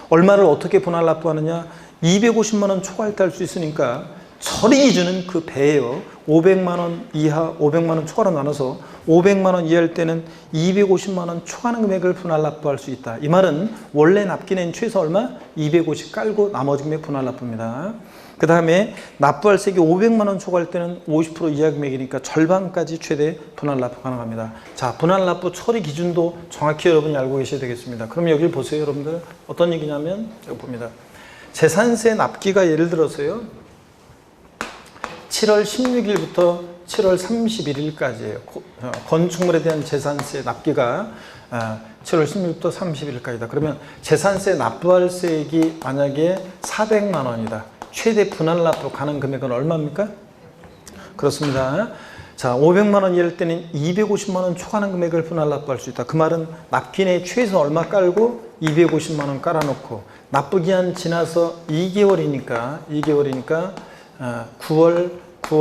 얼마를 어떻게 분할 납부하느냐 250만 원 초과할 때 할 수 있으니까 처리 기준은 그 배예요. 500만 원 이하 500만 원 초과로 나눠서 500만 원 이하일 때는 250만 원 초과하는 금액을 분할 납부할 수 있다. 이 말은 원래 납기는 최소 얼마? 250 깔고 나머지 금액 분할 납부입니다. 그 다음에 납부할세기 500만 원 초과할 때는 50% 이하 금액이니까 절반까지 최대 분할 납부 가능합니다. 자, 분할 납부 처리 기준도 정확히 여러분이 알고 계셔야 되겠습니다. 그럼 여기를 보세요, 여러분들. 어떤 얘기냐면 여기 봅니다. 재산세 납기가 예를 들어서요. 7월 16일부터 7월 31일까지예요. 건축물에 대한 재산세 납기가 7월 16일부터 31일까지다. 그러면 재산세 납부할세액이 만약에 400만 원이다. 최대 분할 납부 가능 금액은 얼마입니까? 그렇습니다. 자, 500만 원 이할 때는 250만 원 초과하는 금액을 분할 납부할 수 있다. 그 말은 납기 내에 최소 얼마 깔고 250만 원 깔아놓고 납부기한 지나서 2개월이니까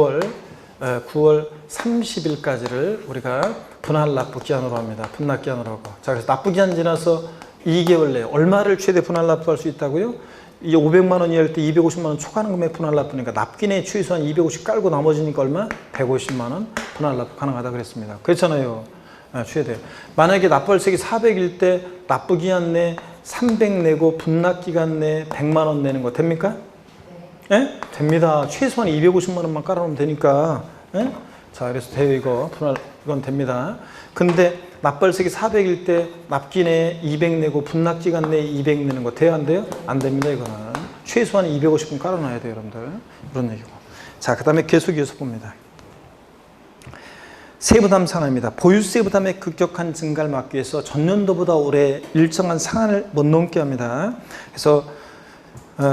9월 30일까지를 우리가 분할 납부 기한으로 합니다. 분납 기한으로 하고. 자, 그래서 납부 기한 지나서 2개월 내에 얼마를 최대 분할 납부할 수 있다고요? 이 500만 원 이할 때 250만 원 초과하는 금액 분할 납부니까 납기 내에 최소한 250 깔고 나머지니까 얼마? 150만 원 분할 납부 가능하다 그랬습니다. 그렇잖아요. 최대. 만약에 납부할세기 400일 때 납부 기한 내 300 내고 분납 기간 내 100만 원 내는 거 됩니까? 예? 됩니다. 최소한 250만 원만 깔아놓으면 되니까. 예? 자, 그래서 돼요, 이거. 분할, 이건 됩니다. 근데 납부할세기 400일 때 납기 내에 200 내고 분납 기간 내에 200 내는 거 돼요, 안 돼요? 안 됩니다, 이거는. 최소한 250분 깔아놔야 돼요, 여러분들. 이런 얘기고. 자, 그 다음에 계속 이어서 봅니다. 세부담 상한입니다. 보유세 부담의 급격한 증가를 막기 위해서 전년도보다 올해 일정한 상한을 못 넘게 합니다. 그래서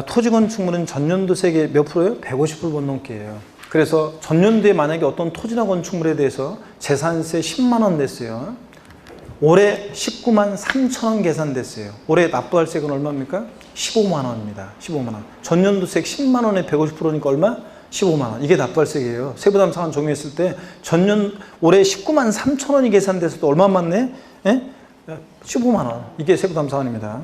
토지 건축물은 전년도세액의 몇 프로예요? 150% 못 넘게예요. 그래서 전년도에 만약에 어떤 토지나 건축물에 대해서 재산세 10만 원 냈어요. 올해 19만 3천 원 계산됐어요. 올해 납부할 세액은 얼마입니까? 15만 원입니다. 15만 원. 전년도세액 10만 원에 150%니까 얼마? 15만 원. 이게 납부할 세액이에요. 세부담 상환 적용했을 때 올해 19만 3천 원이 계산됐을 때 얼마 맞네? 예? 15만 원. 이게 세부담 상환입니다.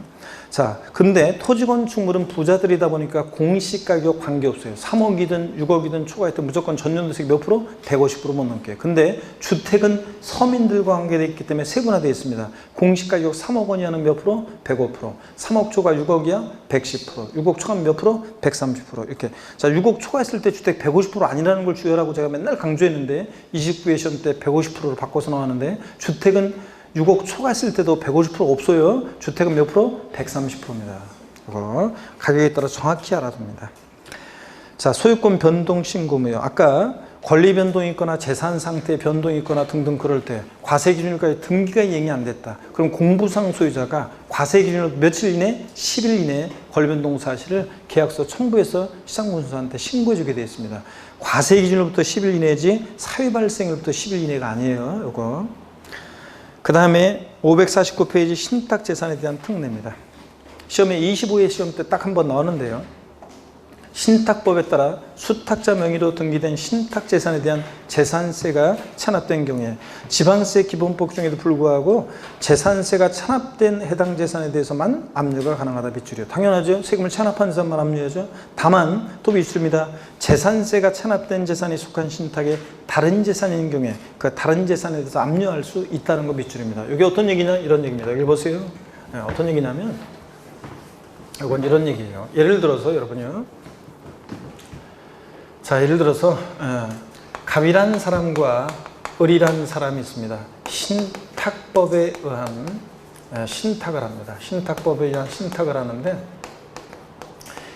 자, 근데 토지 건축물은 부자들이다 보니까 공시가격 관계없어요. 3억이든 6억이든 초과했든 무조건 전년도세액 몇 프로? 150% 못 넘게. 근데 주택은 서민들과 관계되어 있기 때문에 세분화되어 있습니다. 공시가격 3억 원이하는 몇 프로? 105%. 3억 초과 6억이야? 110%. 6억 초과면 몇 프로? 130%. 이렇게. 자, 6억 초과했을 때 주택 150% 아니라는 걸 주의하라고 제가 맨날 강조했는데 29회 시험 때 150%로 바꿔서 나왔는데 주택은 6억 초과했을 때도 150% 없어요. 주택은 몇 프로? 130%입니다. 이거 가격에 따라 정확히 알아둡니다. 자, 소유권 변동 신고무요. 아까 권리 변동이 있거나 재산 상태 변동이 있거나 등등 그럴 때 과세 기준일까지 등기가 이행이 안 됐다. 그럼 공부상 소유자가 과세 기준으로 며칠 이내? 10일 이내에 권리 변동 사실을 계약서 첨부해서 시장군수한테 신고해 주게 되어 있습니다. 과세 기준으로부터 10일 이내지 사유 발생일부터 10일 이내가 아니에요. 이거. 그 다음에 549페이지 신탁재산에 대한 특례입니다. 시험에 25회 시험 때 딱 한 번 나오는데요. 신탁법에 따라 수탁자 명의로 등기된 신탁재산에 대한 재산세가 체납된 경우에 지방세 기본법 중에도 불구하고 재산세가 체납된 해당 재산에 대해서만 압류가 가능하다. 밑줄이요. 당연하죠. 세금을 체납한 재산만 압류하죠. 다만 또 밑줄입니다. 재산세가 체납된 재산이 속한 신탁에 다른 재산인 경우에 그 다른 재산에 대해서 압류할 수 있다는 거 밑줄입니다. 이게 어떤 얘기냐? 이런 얘기입니다. 여기 보세요. 네, 어떤 얘기냐면 이건 이런 얘기예요. 예를 들어서 여러분요. 자, 예를 들어서 갑이란 사람과 을이란 사람이 있습니다. 신탁법에 의한 신탁을 합니다. 신탁법에 의한 신탁을 하는데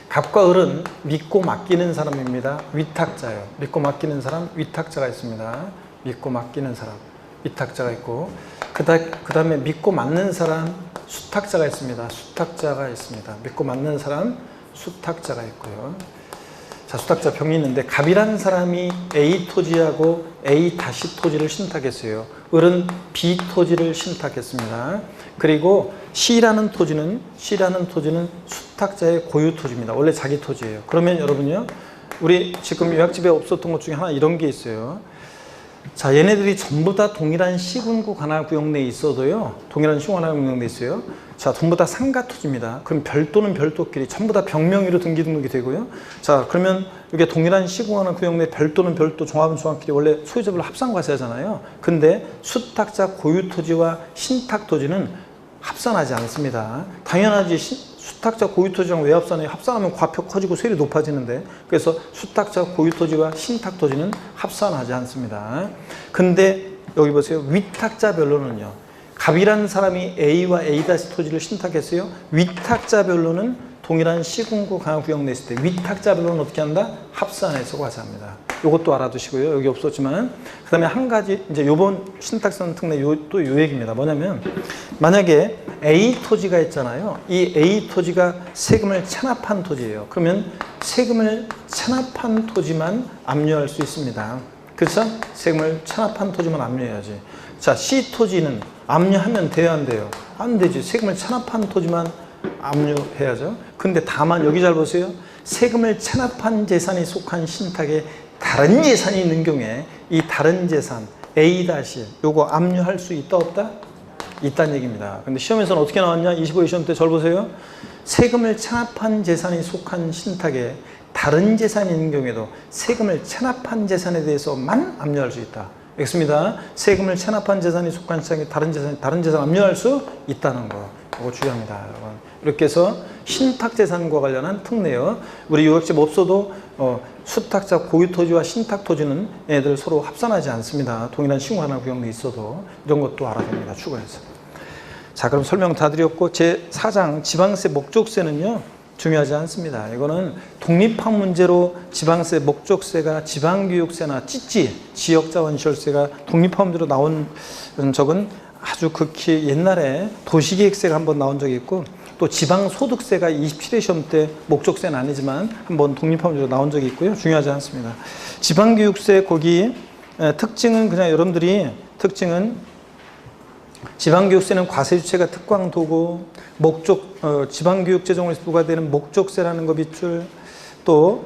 갑과 을은 믿고 맡기는 사람입니다. 위탁자예요. 믿고 맡기는 사람, 위탁자가 있습니다. 믿고 맡기는 사람, 위탁자가 있고 그 다음에 믿고 맡는 사람, 수탁자가 있습니다. 수탁자가 있습니다. 믿고 맡는 사람, 수탁자가 있고요. 자, 수탁자 병이 있는데 갑이라는 사람이 A 토지하고 A 다시 토지를 신탁했어요. 을은 B 토지를 신탁했습니다. 그리고 C라는 토지는 수탁자의 고유 토지입니다. 원래 자기 토지예요. 그러면 여러분요, 우리 지금 요약집에 없었던 것 중에 하나 이런 게 있어요. 자, 얘네들이 전부 다 동일한 시군구 관할 구역 내에 있어도요, 동일한 시군 관할 구역 내에 있어요. 자, 전부 다 상가 토지입니다. 그럼 별도는 별도끼리 전부 다 병명의로 등기 등록이 되고요. 자, 그러면 이게 동일한 시군 관할 구역 내 별도는 별도, 종합은 종합끼리 원래 소유자별로 합산 과세하잖아요. 근데 수탁자 고유 토지와 신탁 토지는 합산하지 않습니다. 당연하지. 수탁자 고유토지랑 왜 합산해요? 합산하면 과표 커지고 세율이 높아지는데, 그래서 수탁자 고유토지와 신탁토지는 합산하지 않습니다. 근데 여기 보세요. 위탁자별로는요, 갑이라는 사람이 A와 A 다시 토지를 신탁했어요. 위탁자별로는 동일한 시군구 강화구역 내에 있을 때 위탁자별로는 어떻게 한다? 합산해서 과세합니다. 이것도 알아두시고요. 여기 없었지만. 그 다음에 한 가지, 이제 요번 신탁선 특례 또 요 얘기입니다. 뭐냐면, 만약에 A 토지가 있잖아요. 이 A 토지가 세금을 체납한 토지예요. 그러면 세금을 체납한 토지만 압류할 수 있습니다. 그렇죠? 세금을 체납한 토지만 압류해야지. 자, C 토지는 압류하면 돼요, 안 돼요? 안 되지. 세금을 체납한 토지만 압류해야죠. 근데 다만 여기 잘 보세요. 세금을 체납한 재산이 속한 신탁에 다른 재산이 있는 경우에 이 다른 재산 A- 요거 압류할 수 있다 없다? 있다는 얘기입니다. 근데 시험에서는 어떻게 나왔냐? 25회 시험 때 잘 보세요. 세금을 체납한 재산이 속한 신탁에 다른 재산이 있는 경우에도 세금을 체납한 재산에 대해서만 압류할 수 있다. 읽습니다. 세금을 체납한 재산이 속한 신탁에 다른 재산 압류할 수 있다는 거. 이거 주의합니다, 여러분. 이렇게 해서 신탁재산과 관련한 특례요. 우리 요약집 없어도 수탁자 고유토지와 신탁토지는 얘들 서로 합산하지 않습니다. 동일한 시군관할 구역 내에 있어도 이런 것도 알아둡니다. 추가해서. 자, 그럼 설명 다 드렸고 제4장 지방세 목적세는요, 중요하지 않습니다. 이거는 독립한 문제로 지방세 목적세가 지방교육세나 찌찌 지역자원시설세가 독립한 문제로 나온 적은 아주 극히 옛날에 도시계획세가 한번 나온 적이 있고, 또 지방소득세가 27회 시험 때 목적세는 아니지만 한번 독립화문제로 나온 적이 있고요. 중요하지 않습니다. 지방교육세 거기 특징은 그냥 여러분들이 특징은 지방교육세는 과세주체가 특광도고 지방교육재정으로 부과되는 목적세라는 거 밑줄 또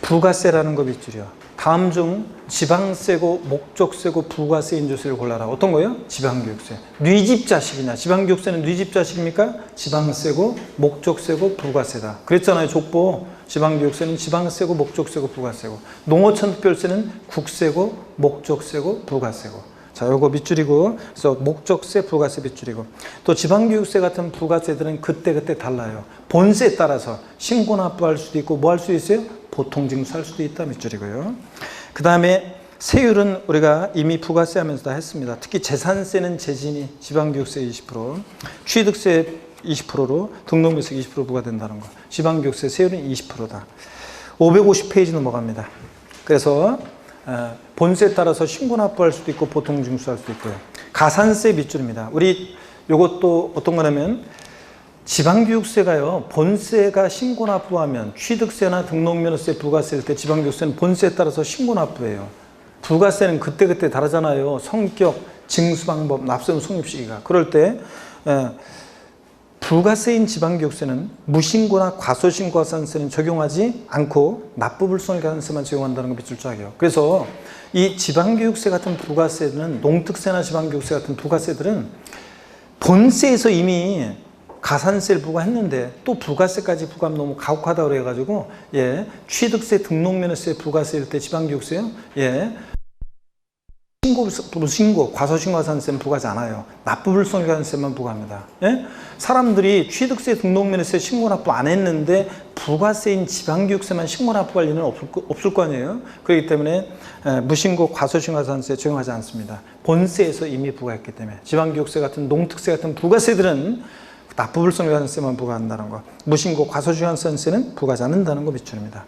부가세라는 거 밑줄이요. 다음 중 지방세고 목적세고 부가세 인조세를 골라라. 어떤 거예요? 지방교육세. 뉘집 자식이냐? 지방교육세는 뉘집 자식입니까? 지방세고 목적세고 부가세다. 그랬잖아요. 족보. 지방교육세는 지방세고 목적세고 부가세고. 농어촌특별세는 국세고 목적세고 부가세고. 자, 요거 밑줄이고, 그래서 목적세, 부가세 밑줄이고. 또 지방교육세 같은 부가세들은 그때그때 달라요. 본세에 따라서 신고납부할 수도 있고, 뭐 할 수 있어요? 보통징수할 수도 있다 밑줄이고요. 그 다음에 세율은 우리가 이미 부가세 하면서 다 했습니다. 특히 재산세는 재진이 지방교육세 20%, 취득세 20%로 등록묘세 20% 부과된다는 거. 지방교육세 세율은 20%다. 550페이지 넘어갑니다. 그래서 본세에 따라서 신고납부할 수도 있고 보통징수할 수도 있고요. 가산세 밑줄입니다. 우리 요것도 어떤 거냐면 지방교육세가요. 본세가 신고납부하면 취득세나 등록면허세, 부가세일 때 지방교육세는 본세에 따라서 신고납부예요. 부가세는 그때그때 다르잖아요. 성격, 징수방법, 납세금 성립시기가. 그럴 때 부가세인 지방교육세는 무신고나 과소신고가산세는 적용하지 않고 납부불성가산세만 적용한다는 거 밑줄 쫙이요. 그래서 이 지방교육세 같은 부가세는 농특세나 지방교육세 같은 부가세들은 본세에서 이미 가산세를 부과했는데 또 부가세까지 부과하면 너무 가혹하다고 그래가지고 취득세, 등록면허세 부가세일 때 지방교육세요. 무신고, 과소신고가산세는 부과하지 않아요. 납부불성가산세만 부과합니다. 사람들이 취득세, 등록면허세 신고납부 안 했는데 부가세인 지방교육세만 신고납부할 일은 없을 거 아니에요. 그렇기 때문에 무신고, 과소신고가산세 적용하지 않습니다. 본세에서 이미 부과했기 때문에 지방교육세 같은 농특세 같은 부가세들은 납부불성가산세만 부과한다는 거. 무신고, 과소신고가산세는 부과하지 않는다는 거 밑줄입니다.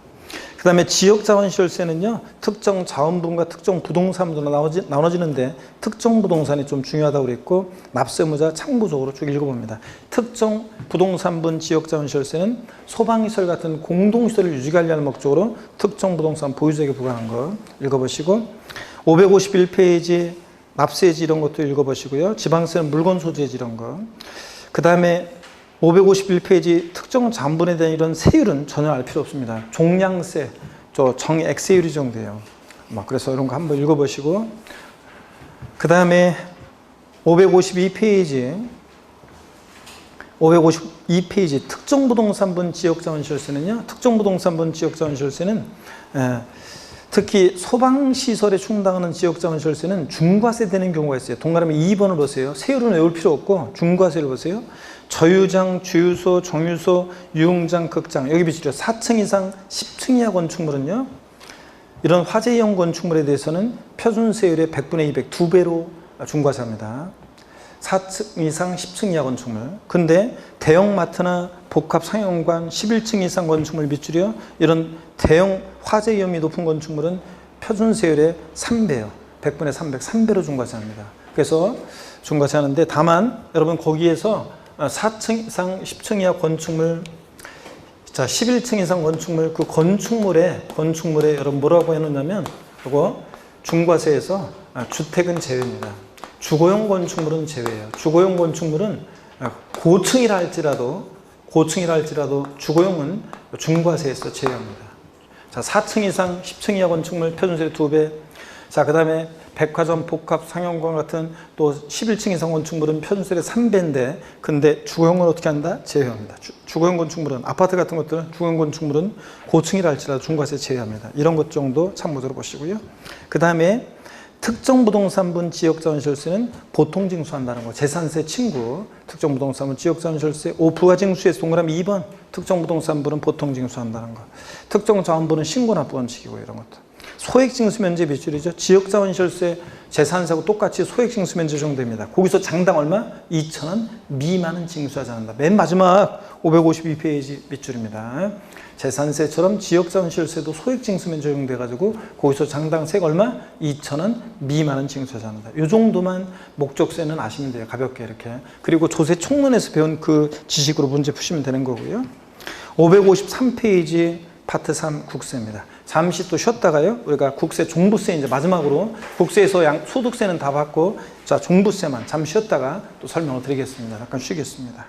그 다음에 지역자원시설세는요, 특정 자원분과 특정 부동산으로 나눠지는데 특정 부동산이 좀 중요하다고 그랬고 납세의무자 참고적으로 쭉 읽어봅니다. 특정 부동산분 지역자원시설세는 소방시설 같은 공동시설을 유지관리하는 목적으로 특정 부동산 보유자에게 부과하는 거 읽어보시고 551페이지 납세지 이런 것도 읽어보시고요. 지방세는 물건 소지지 이런 거. 그 다음에 551페이지 특정 잔분에 대한 이런 세율은 전혀 알 필요 없습니다. 종량세, 정액세율이 정도예요. 그래서 이런 거 한번 읽어보시고 그 다음에 552페이지 특정부동산분 지역자원시설세는요. 특정부동산분 지역자원시설세는 특히 소방시설에 충당하는 지역자원시설세는 중과세 되는 경우가 있어요. 동그라미 2번을 보세요. 세율은 외울 필요 없고 중과세를 보세요. 저유장, 주유소, 정유소, 유흥장, 극장 여기 비추죠. 4층 이상 10층 이하 건축물은요. 이런 화재형 건축물에 대해서는 표준세율의 100분의 200, 2배로 중과세합니다. 4층 이상 10층 이하 건축물. 근데 대형마트나 복합상용관 11층 이상 건축물 밑줄이요. 이런 대형 화재 위험이 높은 건축물은 표준세율의 3배요. 100분의 300, 3배로 중과세합니다. 그래서 중과세하는데 다만 여러분 거기에서 4층 이상 10층 이하 건축물, 자 11층 이상 건축물 그 건축물에 여러분 뭐라고 해놓냐면 이거 중과세에서 주택은 제외입니다. 주거용 건축물은 제외예요. 주거용 건축물은 고층이라 할지라도 주거용은 중과세에서 제외합니다. 자 4층 이상 10층 이하 건축물 표준세 2배. 자 그 다음에 백화점, 복합, 상용관 같은 또 11층 이상 건축물은 표준세율의 3배인데 근데 주거용은 어떻게 한다? 제외합니다. 주거용 건축물은 아파트 같은 것들은 주거용 건축물은 고층이라 할지라도 중과세 제외합니다. 이런 것 정도 참고적으로 보시고요. 그 다음에 특정 부동산분 지역자원시설세는 보통징수한다는 거. 재산세 친구 특정 부동산분 지역자원시설세 부가징수에서 동그라미 2번 특정 부동산분은 보통징수한다는 거. 특정 자원분은 신고납부 원칙이고 이런 것도. 소액징수면제 비율이죠. 지역자원시설세 재산세하고 똑같이 소액징수면제 적용됩니다. 거기서 장당 얼마? 2,000원 미만은 징수하지 않는다. 맨 마지막 552페이지 밑줄입니다. 재산세처럼 지역자원시설세도 소액징수면제 적용돼가지고 거기서 장당세가 얼마? 2,000원 미만은 징수하지 않는다. 이 정도만 목적세는 아시면 돼요. 가볍게 이렇게. 그리고 조세 총론에서 배운 그 지식으로 문제 푸시면 되는 거고요. 553페이지 파트 3 국세입니다. 잠시 또 쉬었다가요. 우리가 국세, 종부세 이제 마지막으로 국세에서 소득세는 다 받고 자 종부세만 잠시 쉬었다가 또 설명을 드리겠습니다. 잠깐 쉬겠습니다.